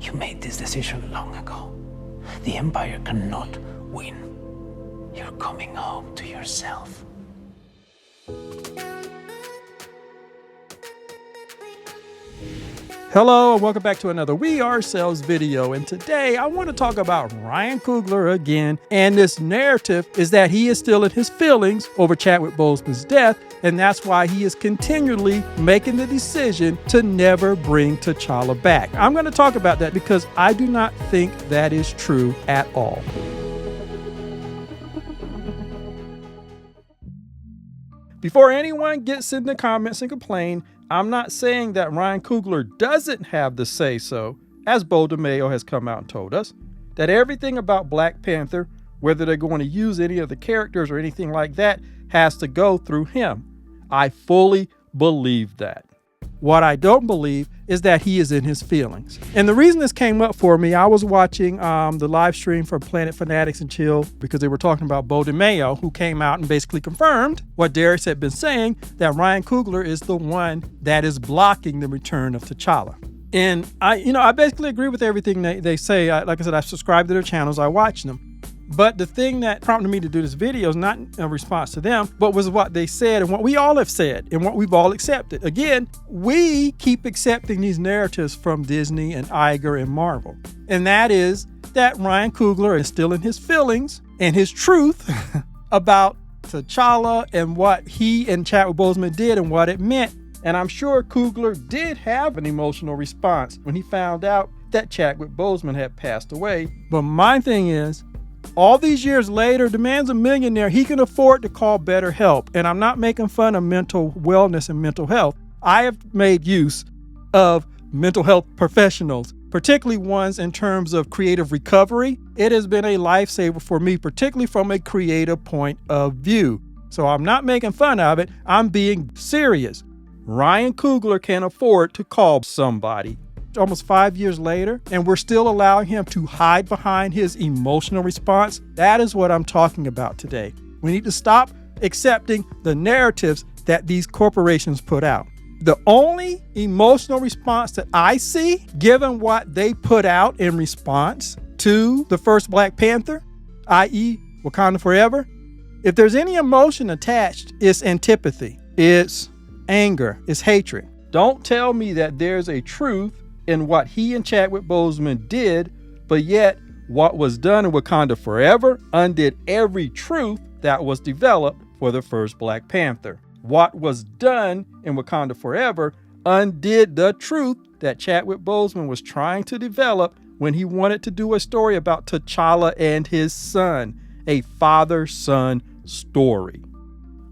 You made this decision long ago. The Empire cannot win. You're coming home to yourself. Hello and welcome back to another We Ourselves video, and today I want to talk about Ryan Coogler again, and this narrative is that he is still in his feelings over Chadwick Boseman's death, and that's why he is continually making the decision to never bring T'Challa back. I'm going to talk about that because I do not think that is true at all. Before anyone gets in the comments and complain, I'm not saying that Ryan Coogler doesn't have the say-so, as Bo DeMayo has come out and told us, that everything about Black Panther, whether they're going to use any of the characters or anything like that, has to go through him. I fully believe that. What I don't believe is that he is in his feelings. And the reason this came up for me, I was watching the live stream for Planet Fanatics and Chill because they were talking about Bo DeMayo, who came out and basically confirmed what Darius had been saying, that Ryan Coogler is the one that is blocking the return of T'Challa. And I basically agree with everything they say. Like I said, I subscribe to their channels, I watch them. But the thing that prompted me to do this video is not a response to them, but was what they said and what we all have said and what we've all accepted. Again, we keep accepting these narratives from Disney and Iger and Marvel. And that is that Ryan Coogler is still in his feelings and his truth about T'Challa and what he and Chadwick Boseman did and what it meant. And I'm sure Coogler did have an emotional response when he found out that Chadwick Boseman had passed away. But my thing is, all these years later, the man's a millionaire. He can afford to call better help. And I'm not making fun of mental wellness and mental health. I have made use of mental health professionals, particularly ones in terms of creative recovery. It has been a lifesaver for me, particularly from a creative point of view. So I'm not making fun of it. I'm being serious. Ryan Coogler can afford to call somebody. Almost 5 years later, and we're still allowing him to hide behind his emotional response. That is what I'm talking about today. We need to stop accepting the narratives that these corporations put out. The only emotional response that I see, given what they put out in response to the first Black Panther, i.e. Wakanda Forever, if there's any emotion attached, it's antipathy, it's anger, it's hatred. Don't tell me that there's a truth in what he and Chadwick Boseman did, but yet what was done in Wakanda Forever undid every truth that was developed for the first Black Panther. What was done in Wakanda Forever undid the truth that Chadwick Boseman was trying to develop when he wanted to do a story about T'Challa and his son, a father-son story.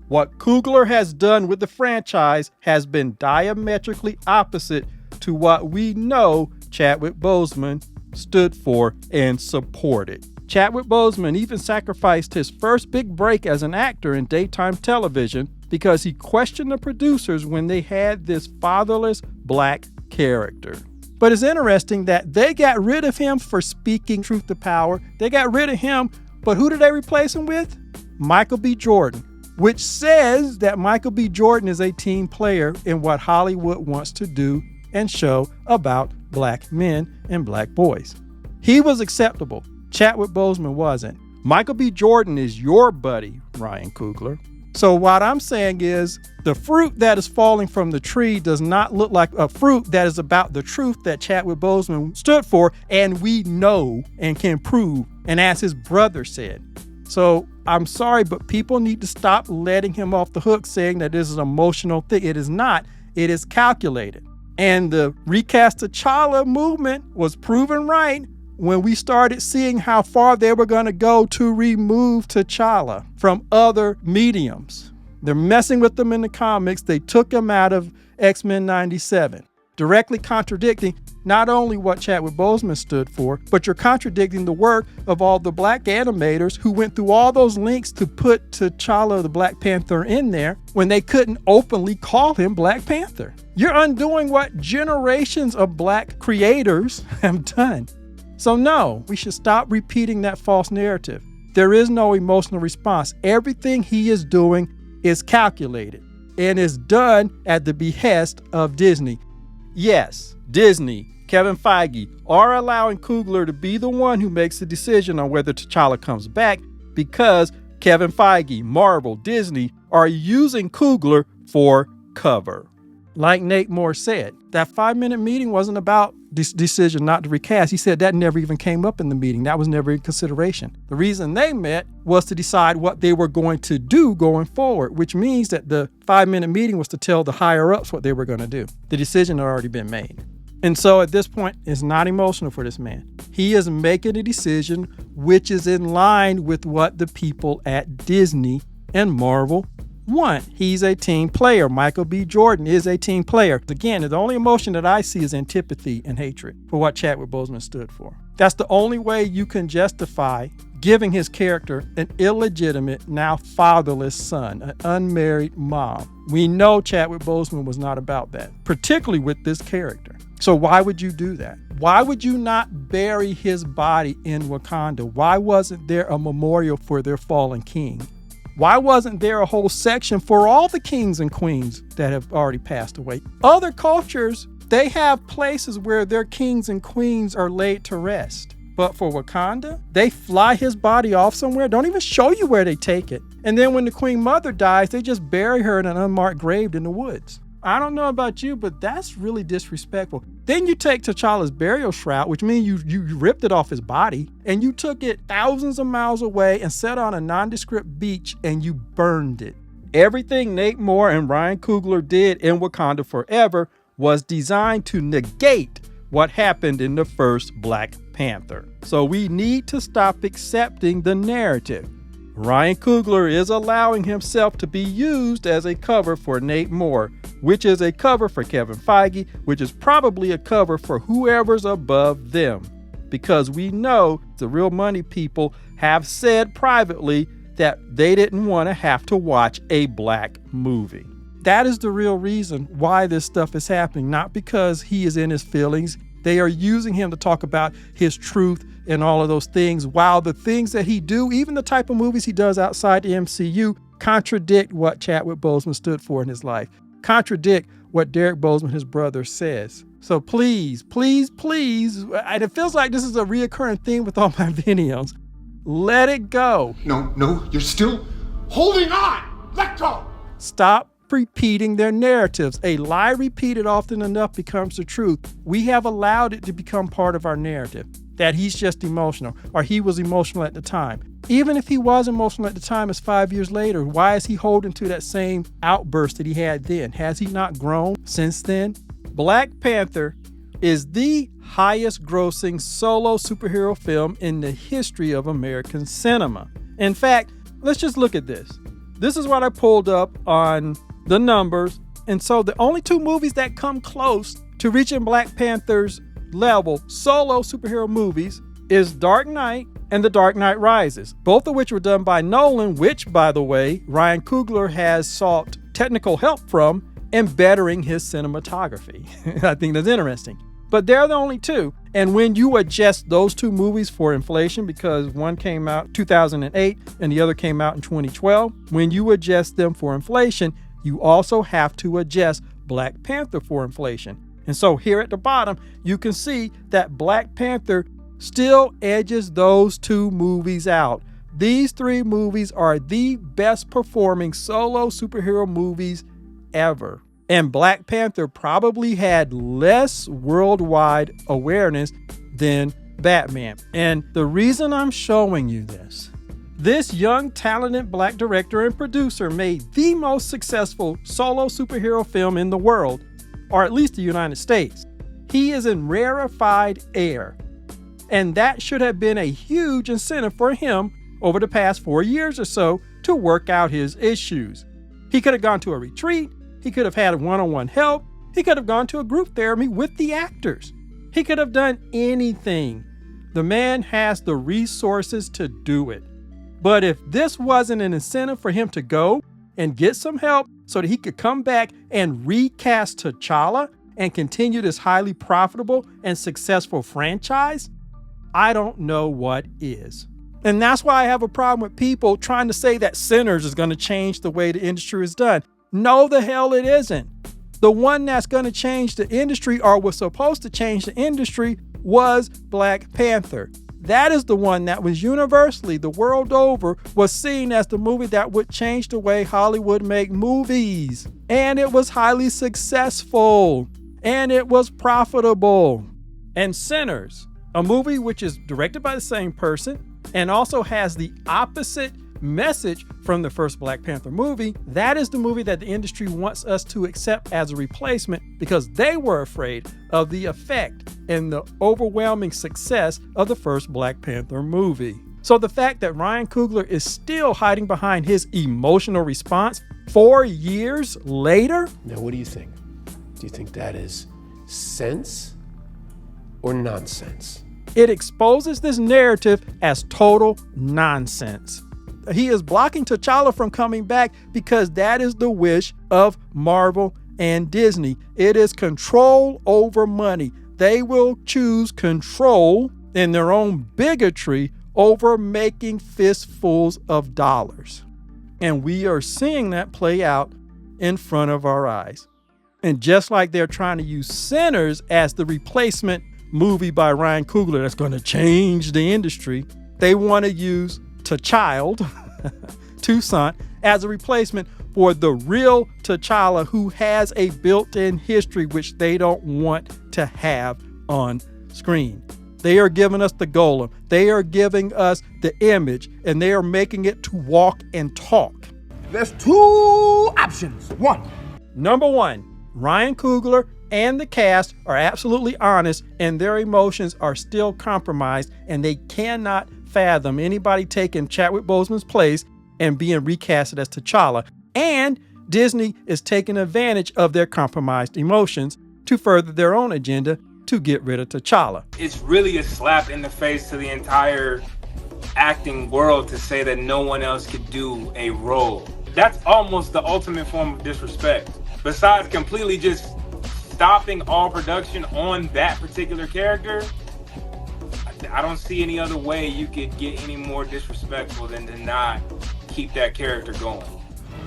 What Coogler has done with the franchise has been diametrically opposite to what we know Chadwick Boseman stood for and supported. Chadwick Boseman even sacrificed his first big break as an actor in daytime television because he questioned the producers when they had this fatherless Black character. But it's interesting that they got rid of him for speaking truth to power. They got rid of him, but who did they replace him with? Michael B. Jordan, which says that Michael B. Jordan is a team player in what Hollywood wants to do and show about Black men and Black boys. He was acceptable. Chadwick Boseman wasn't. Michael B. Jordan is your buddy, Ryan Coogler. So what I'm saying is the fruit that is falling from the tree does not look like a fruit that is about the truth that Chadwick Boseman stood for, and we know and can prove, and as his brother said. So I'm sorry, but people need to stop letting him off the hook saying that this is an emotional thing. It is not. It is calculated. And the recast T'Challa movement was proven right when we started seeing how far they were going to go to remove T'Challa from other mediums. They're messing with them in the comics. They took him out of X-Men 97, directly contradicting not only what Chadwick Boseman stood for, but you're contradicting the work of all the Black animators who went through all those links to put T'Challa, the Black Panther, in there when they couldn't openly call him Black Panther. You're undoing what generations of Black creators have done. So no, we should stop repeating that false narrative. There is no emotional response. Everything he is doing is calculated and is done at the behest of Disney. Yes, Disney Kevin Feige are allowing Coogler to be the one who makes the decision on whether T'Challa comes back because Kevin Feige, Marvel, Disney are using Coogler for cover. Like Nate Moore said, that 5-minute meeting wasn't about this decision not to recast. He said that never even came up in the meeting. That was never in consideration. The reason they met was to decide what they were going to do going forward, which means that the 5-minute meeting was to tell the higher-ups what they were going to do. The decision had already been made. And so at this point, it's not emotional for this man. He is making a decision which is in line with what the people at Disney and Marvel want. He's a team player. Michael B. Jordan is a team player. Again, the only emotion that I see is antipathy and hatred for what Chadwick Boseman stood for. That's the only way you can justify giving his character an illegitimate, now fatherless son, an unmarried mom. We know Chadwick Boseman was not about that, particularly with this character. So why would you do that? Why would you not bury his body in Wakanda? Why wasn't there a memorial for their fallen king? Why wasn't there a whole section for all the kings and queens that have already passed away? Other cultures, they have places where their kings and queens are laid to rest. But for Wakanda, they fly his body off somewhere, don't even show you where they take it. And then when the Queen Mother dies, they just bury her in an unmarked grave in the woods. I don't know about you, but that's really disrespectful. Then you take T'Challa's burial shroud, which means you ripped it off his body, and you took it thousands of miles away and set on a nondescript beach and you burned it. Everything Nate Moore and Ryan Coogler did in Wakanda Forever was designed to negate what happened in the first Black Panther. So we need to stop accepting the narrative. Ryan Coogler is allowing himself to be used as a cover for Nate Moore, which is a cover for Kevin Feige, which is probably a cover for whoever's above them. Because we know the real money people have said privately that they didn't want to have to watch a black movie. That is the real reason why this stuff is happening, not because he is in his feelings. They are using him to talk about his truth and all of those things, while the things that he do, even the type of movies he does outside the MCU, contradict what Chadwick Boseman stood for in his life, contradict what Derek Boseman, his brother, says. So please, please, please, and it feels like this is a reoccurring theme with all my videos, let it go. No, you're still holding on. Let go. Stop repeating their narratives. A lie repeated often enough becomes the truth. We have allowed it to become part of our narrative, that he's just emotional, or he was emotional at the time. Even if he was emotional at the time, it's 5 years later. Why is he holding to that same outburst that he had then? Has he not grown since then? Black Panther is the highest grossing solo superhero film in the history of American cinema. In fact, let's just look at this. This is what I pulled up on the numbers. And so the only two movies that come close to reaching Black Panther's level, solo superhero movies, is Dark Knight and The Dark Knight Rises, both of which were done by Nolan, which, by the way, Ryan Coogler has sought technical help from in bettering his cinematography. I think that's interesting. But they're the only two. And when you adjust those two movies for inflation, because one came out 2008 and the other came out in 2012, when you adjust them for inflation, you also have to adjust Black Panther for inflation. And so here at the bottom, you can see that Black Panther still edges those two movies out. These three movies are the best performing solo superhero movies ever. And Black Panther probably had less worldwide awareness than Batman. And the reason I'm showing you this young, talented Black director and producer made the most successful solo superhero film in the world, or at least the United States. He is in rarefied air. And that should have been a huge incentive for him over the past 4 years or so to work out his issues. He could have gone to a retreat. He could have had one-on-one help. He could have gone to a group therapy with the actors. He could have done anything. The man has the resources to do it. But if this wasn't an incentive for him to go and get some help so that he could come back and recast T'Challa and continue this highly profitable and successful franchise, I don't know what is. And that's why I have a problem with people trying to say that Sinners is going to change the way the industry is done. No, the hell it isn't. The one that's going to change the industry, or was supposed to change the industry, was Black Panther. That is the one that was universally, the world over, was seen as the movie that would change the way Hollywood make movies. And it was highly successful. And it was profitable. And Sinners, a movie which is directed by the same person and also has the opposite message from the first Black Panther movie, that is the movie that the industry wants us to accept as a replacement because they were afraid of the effect and the overwhelming success of the first Black Panther movie. So the fact that Ryan Coogler is still hiding behind his emotional response 4 years later? Now, what do you think? Do you think that is sense or nonsense? It exposes this narrative as total nonsense. He is blocking T'Challa from coming back because that is the wish of Marvel and Disney. It is control over money. They will choose control in their own bigotry over making fistfuls of dollars. And we are seeing that play out in front of our eyes. And just like they're trying to use Sinners as the replacement movie by Ryan Coogler that's going to change the industry, they want to use T'Child, Toussaint, as a replacement for the real T'Challa who has a built-in history which they don't want to have on screen. They are giving us the golem. They are giving us the image, and they are making it to walk and talk. There's two options. One. Number one, Ryan Coogler and the cast are absolutely honest, and their emotions are still compromised, and they cannot fathom anybody taking Chadwick Boseman's place and being recasted as T'Challa. And Disney is taking advantage of their compromised emotions to further their own agenda to get rid of T'Challa. It's really a slap in the face to the entire acting world to say that no one else could do a role. That's almost the ultimate form of disrespect. Besides completely just stopping all production on that particular character, I don't see any other way you could get any more disrespectful than to not keep that character going.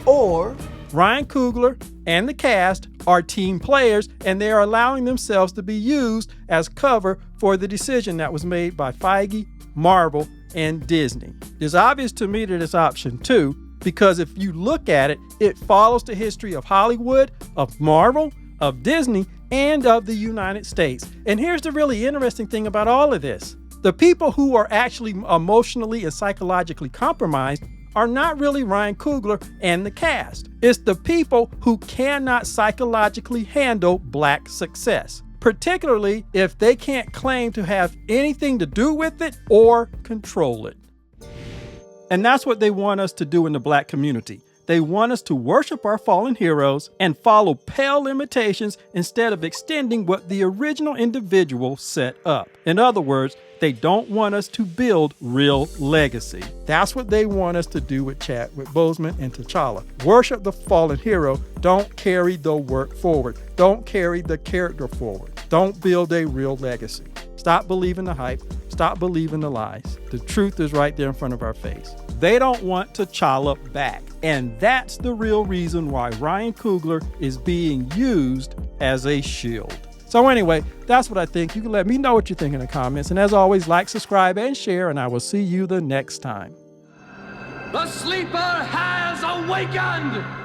Or Ryan Coogler and the cast are team players, and they are allowing themselves to be used as cover for the decision that was made by Feige, Marvel, and Disney. It's obvious to me that it's option two, because if you look at it, it follows the history of Hollywood, of Marvel, of Disney, and of the United States. And here's the really interesting thing about all of this. The people who are actually emotionally and psychologically compromised are not really Ryan Coogler and the cast. It's the people who cannot psychologically handle Black success, particularly if they can't claim to have anything to do with it or control it. And that's what they want us to do in the Black community. They want us to worship our fallen heroes and follow pale imitations instead of extending what the original individual set up. In other words, they don't want us to build real legacy. That's what they want us to do with Chadwick Boseman and T'Challa. Worship the fallen hero. Don't carry the work forward. Don't carry the character forward. Don't build a real legacy. Stop believing the hype. Stop believing the lies. The truth is right there in front of our face. They don't want T'Challa back. And that's the real reason why Ryan Coogler is being used as a shield. So anyway, that's what I think. You can let me know what you think in the comments. And as always, like, subscribe, and share, and I will see you the next time. The sleeper has awakened!